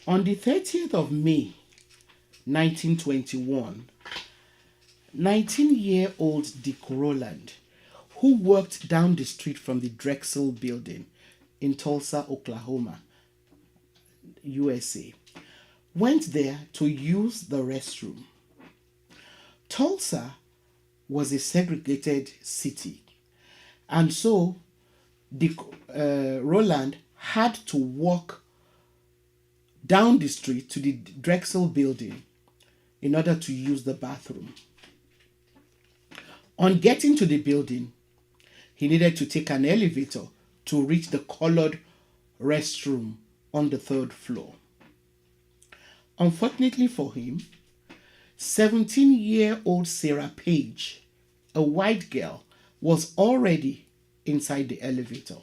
On the 30th of May 1921, 19-year-old Dick Rowland, who worked down the street from the Drexel building in Tulsa, Oklahoma, USA, went there to use the restroom. Tulsa was a segregated city, and so Dick Rowland had to walk down the street to the Drexel building in order to use the bathroom. On getting to the building, he needed to take an elevator to reach the colored restroom on the third floor. Unfortunately for him, 17-year-old Sarah Page, a white girl, was already inside the elevator.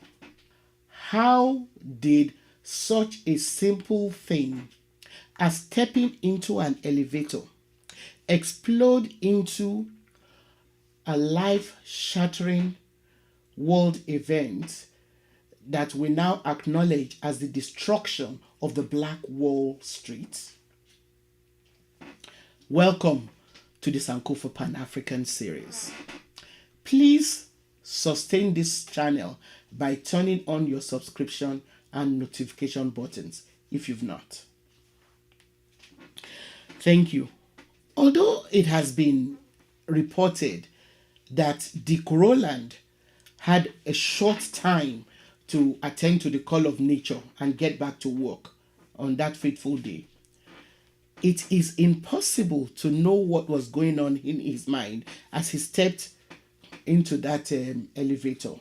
How did such a simple thing as stepping into an elevator explode into a life-shattering world event that we now acknowledge as the destruction of the Black Wall Street? Welcome to the Sankofa Pan-African series. Please sustain this channel by turning on your subscription and notification buttons if you've not. Thank you. Although it has been reported that Dick Rowland had a short time to attend to the call of nature and get back to work on that fateful day, it is impossible to know what was going on in his mind as he stepped into that elevator,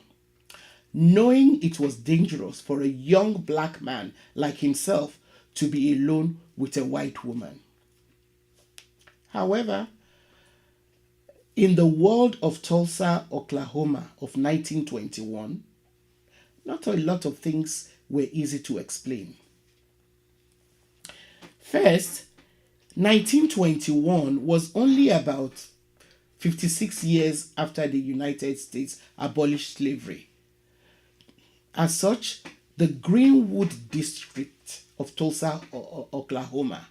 knowing it was dangerous for a young black man like himself to be alone with a white woman. However, in the world of Tulsa, Oklahoma of 1921, not a lot of things were easy to explain. First, 1921 was only about 56 years after the United States abolished slavery. As such, the Greenwood District of Tulsa, Oklahoma,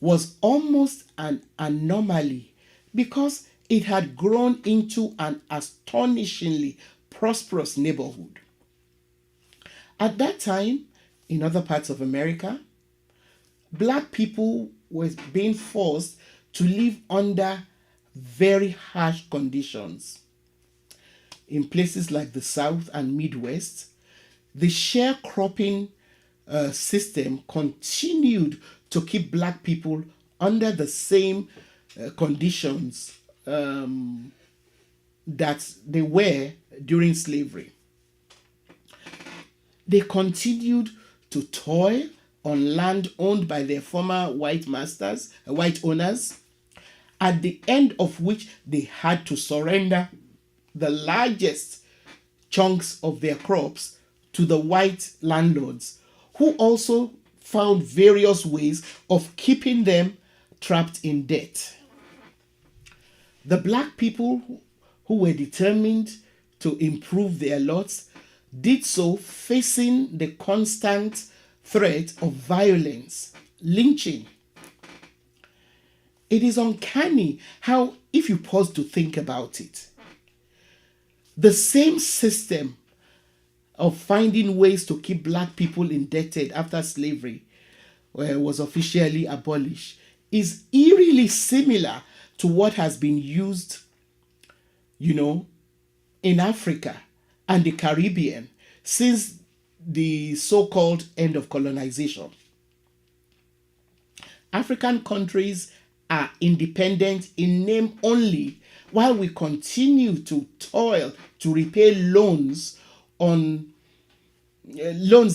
was almost an anomaly because it had grown into an astonishingly prosperous neighborhood. At that time, in other parts of America, black people were being forced to live under very harsh conditions. In places like the South and Midwest, the sharecropping system continued to keep black people under the same conditions that they were during slavery. They continued to toil on land owned by their former white owners, at the end of which they had to surrender the largest chunks of their crops to the white landlords, who also found various ways of keeping them trapped in debt. The black people who were determined to improve their lots did so facing the constant threat of violence, lynching. It is uncanny how, if you pause to think about it, the same system of finding ways to keep black people indebted after slavery was officially abolished is eerily similar to what has been used, in Africa and the Caribbean since the so-called end of colonization. African countries are independent in name only, while we continue to toil to repay loans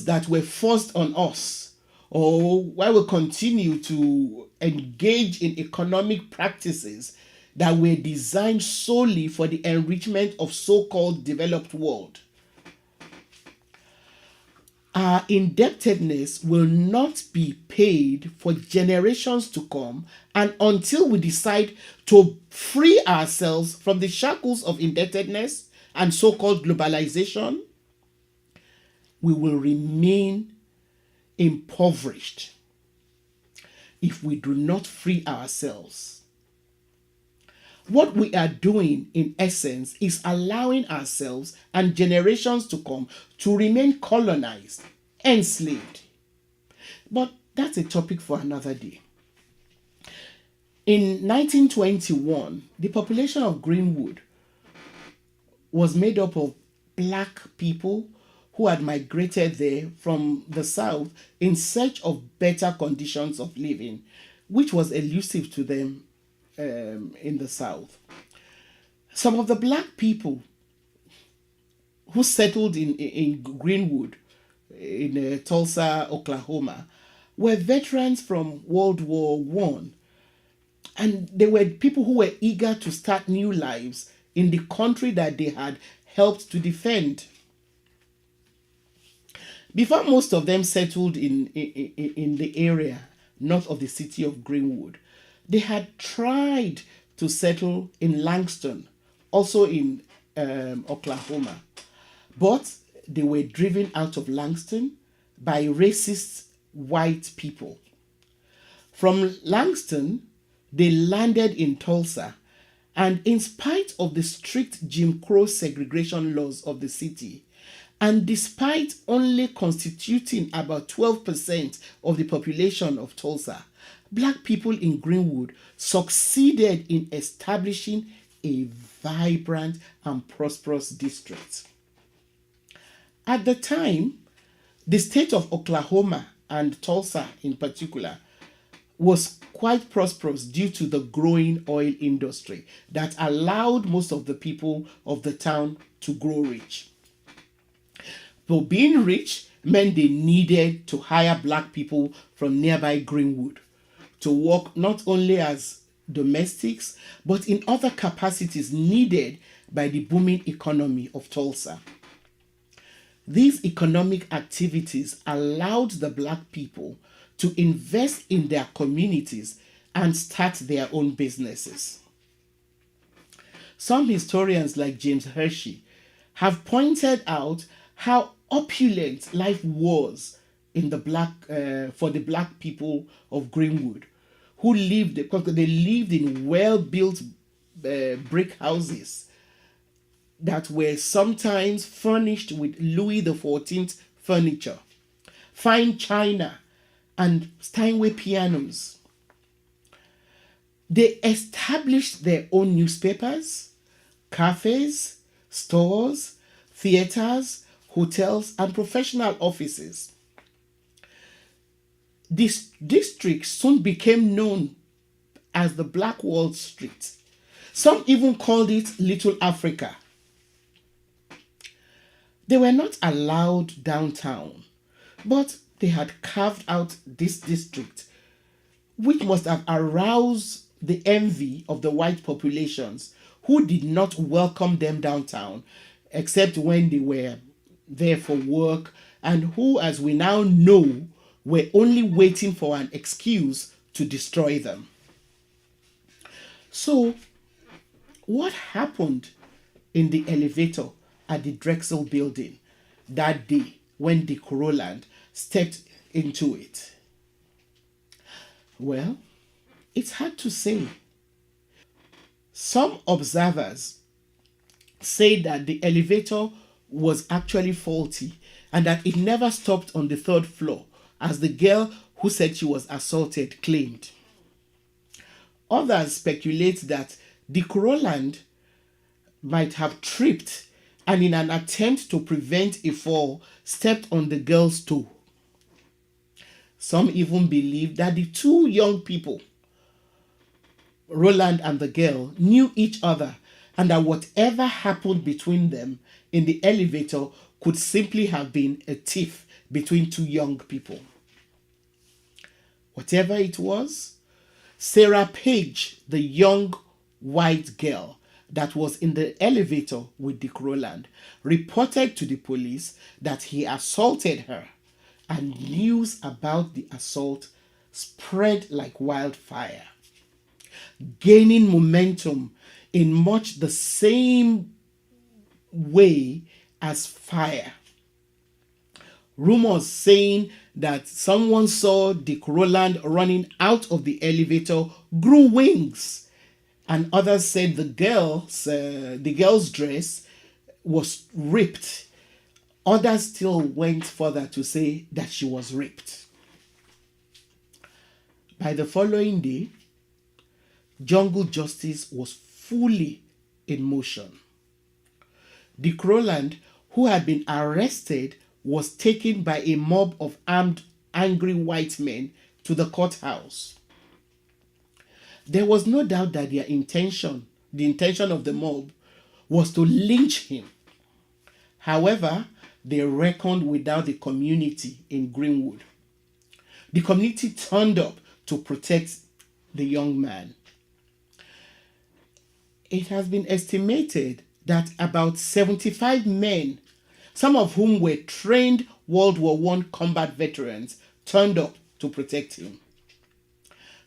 that were forced on us, or while we continue to engage in economic practices that were designed solely for the enrichment of so-called developed world. Our indebtedness will not be paid for generations to come, and until we decide to free ourselves from the shackles of indebtedness and so-called globalization, we will remain impoverished. if we do not free ourselves. What we are doing, in essence, is allowing ourselves and generations to come to remain colonized, enslaved. But that's a topic for another day. In 1921, the population of Greenwood was made up of black people who had migrated there from the south in search of better conditions of living, which was elusive to them in the south. Some of the black people who settled in Greenwood, in Tulsa, Oklahoma, were veterans from World War One, and they were people who were eager to start new lives in the country that they had helped to defend. Before most of them settled in the area north of the city of Greenwood, they had tried to settle in Langston, also in Oklahoma. But they were driven out of Langston by racist white people. From Langston, they landed in Tulsa, and in spite of the strict Jim Crow segregation laws of the city, and despite only constituting about 12% of the population of Tulsa, black people in Greenwood succeeded in establishing a vibrant and prosperous district. At the time, the state of Oklahoma, and Tulsa in particular, was quite prosperous due to the growing oil industry that allowed most of the people of the town to grow rich. But being rich meant they needed to hire black people from nearby Greenwood to work not only as domestics, but in other capacities needed by the booming economy of Tulsa. These economic activities allowed the black people to invest in their communities and start their own businesses. Some historians, like James Hershey, have pointed out how opulent life was in the black for the black people of Greenwood, who lived because they lived in well-built brick houses that were sometimes furnished with Louis XIV furniture, fine china, and Steinway pianos. They established their own newspapers, cafes, stores, theaters, hotels, and professional offices. This district soon became known as the Black Wall Street. Some even called it Little Africa. They were not allowed downtown, but they had carved out this district, which must have aroused the envy of the white populations who did not welcome them downtown except when they were there for work, and who, as we now know, were only waiting for an excuse to destroy them. So, what happened in the elevator at the Drexel building that day when Dick Rowland stepped into it? Well, it's hard to say. Some observers say that the elevator was actually faulty and that it never stopped on the third floor, as the girl who said she was assaulted claimed. Others speculate that Dick Rowland might have tripped and, in an attempt to prevent a fall, stepped on the girl's toe. Some even believe that the two young people, Rowland and the girl, knew each other, and that whatever happened between them in the elevator could simply have been a tiff between two young people. Whatever it was, Sarah Page, the young white girl that was in the elevator with Dick Rowland, reported to the police that he assaulted her, and news about the assault spread like wildfire, gaining momentum in much the same way as fire. Rumors saying that someone saw Dick Rowland running out of the elevator grew wings, and others said the girl's dress was ripped. Others still went further to say that she was raped. By the following day, jungle justice was fully in motion. Dick Rowland, who had been arrested, was taken by a mob of armed, angry white men to the courthouse. There was no doubt that the intention of the mob, was to lynch him. However, they reckoned without the community in Greenwood. The community turned up to protect the young man. It has been estimated that about 75 men, some of whom were trained World War I combat veterans, turned up to protect him.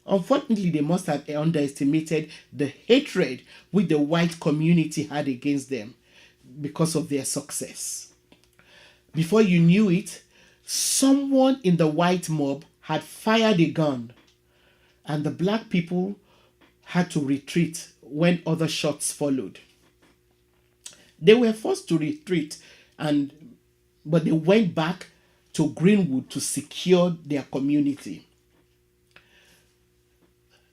Unfortunately, they must have underestimated the hatred which the white community had against them because of their success. Before you knew it, someone in the white mob had fired a gun, and the black people had to retreat when other shots followed. They were forced to retreat, but they went back to Greenwood to secure their community.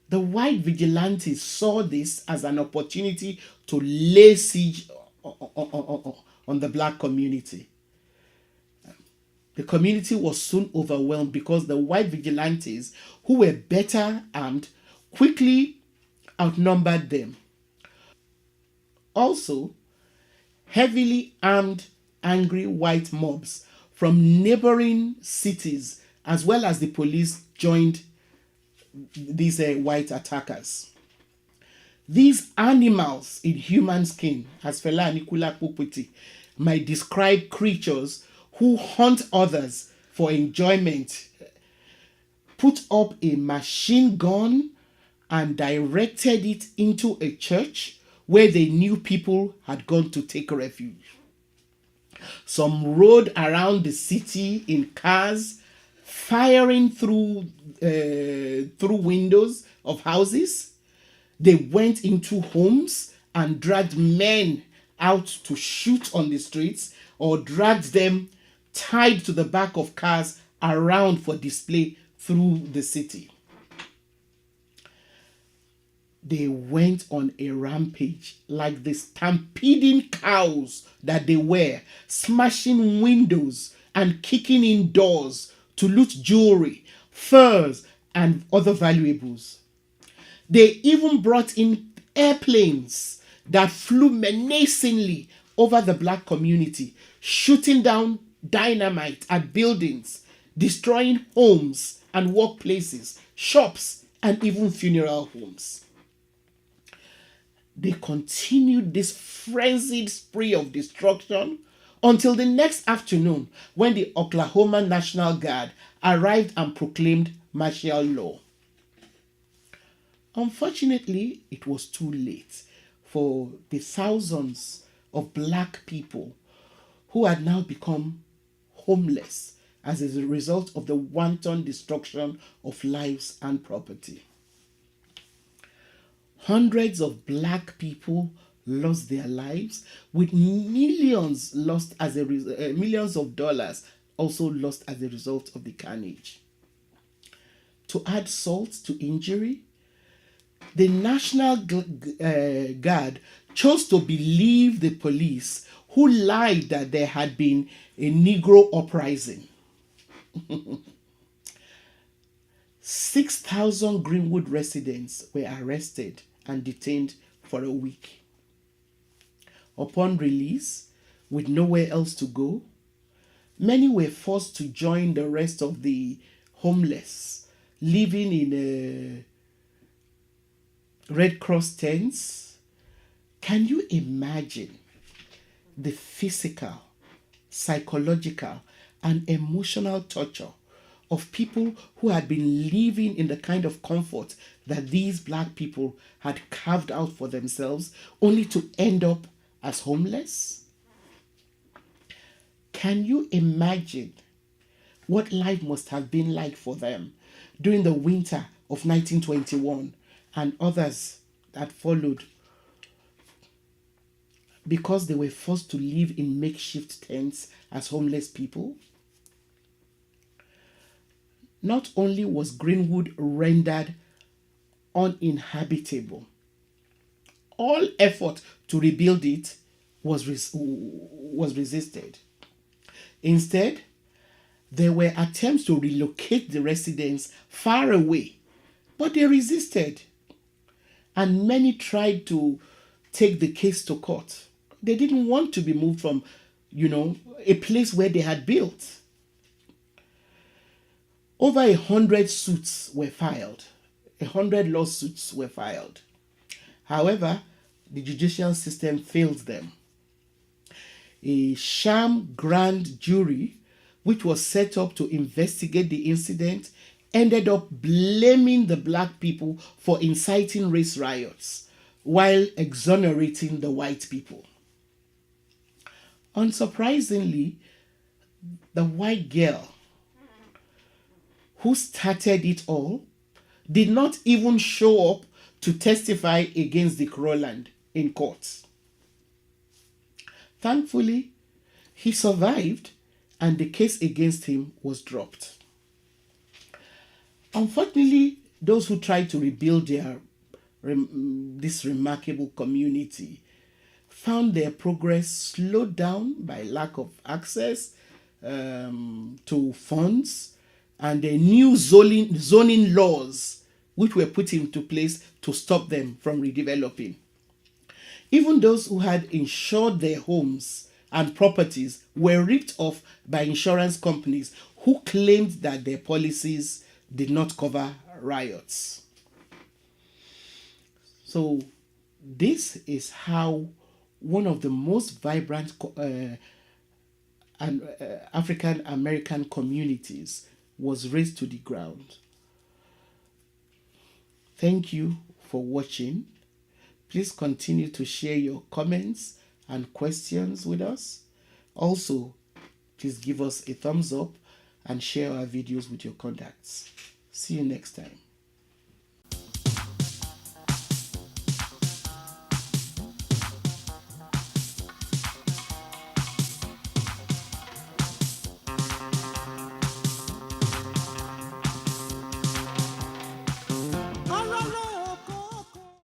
The white vigilantes saw this as an opportunity to lay siege on the black community. The community was soon overwhelmed because the white vigilantes, who were better armed, quickly outnumbered them. Also, heavily armed, angry white mobs from neighboring cities, as well as the police, joined these white attackers. These animals in human skin, as Fela Anikulapo Kpopiti, might describe creatures who hunt others for enjoyment, put up a machine gun and directed it into a church where they knew people had gone to take refuge. Some rode around the city in cars, firing through windows of houses. They went into homes and dragged men out to shoot on the streets, or dragged them tied to the back of cars around for display through the city. They went on a rampage like the stampeding cows that they were, smashing windows and kicking in doors to loot jewelry, furs, and other valuables. They even brought in airplanes that flew menacingly over the black community, shooting down dynamite at buildings, destroying homes and workplaces, shops, and even funeral homes. They continued this frenzied spree of destruction until the next afternoon, when the Oklahoma National Guard arrived and proclaimed martial law. Unfortunately, it was too late for the thousands of black people who had now become homeless as a result of the wanton destruction of lives and property. Hundreds of black people lost their lives, with millions lost as millions of dollars also lost as a result of the carnage. To add salt to injury, the National Guard chose to believe the police, who lied that there had been a Negro uprising. 6,000 Greenwood residents were arrested and detained for a week. Upon release, with nowhere else to go, many were forced to join the rest of the homeless, living in Red Cross tents. Can you imagine the physical, psychological, and emotional torture of people who had been living in the kind of comfort that these black people had carved out for themselves, only to end up as homeless? Can you imagine what life must have been like for them during the winter of 1921 and others that followed, because they were forced to live in makeshift tents as homeless people. Not only was Greenwood rendered uninhabitable, all effort to rebuild it was resisted. Instead, there were attempts to relocate the residents far away, but they resisted. And many tried to take the case to court. They didn't want to be moved from, a place where they had built. Over 100 suits were filed. 100 lawsuits were filed. However, the judicial system failed them. A sham grand jury, which was set up to investigate the incident, ended up blaming the black people for inciting race riots while exonerating the white people. Unsurprisingly, the white girl who started it all did not even show up to testify against Dick Rowland in court. Thankfully, he survived and the case against him was dropped. Unfortunately, those who tried to rebuild this remarkable community found their progress slowed down by lack of access to funds and the new zoning laws which were put into place to stop them from redeveloping. Even those who had insured their homes and properties were ripped off by insurance companies who claimed that their policies did not cover riots. So this is how one of the most vibrant African American communities was razed to the ground. Thank you for watching. Please continue to share your comments and questions with us. Also, please give us a thumbs up and share our videos with your contacts. See you next time.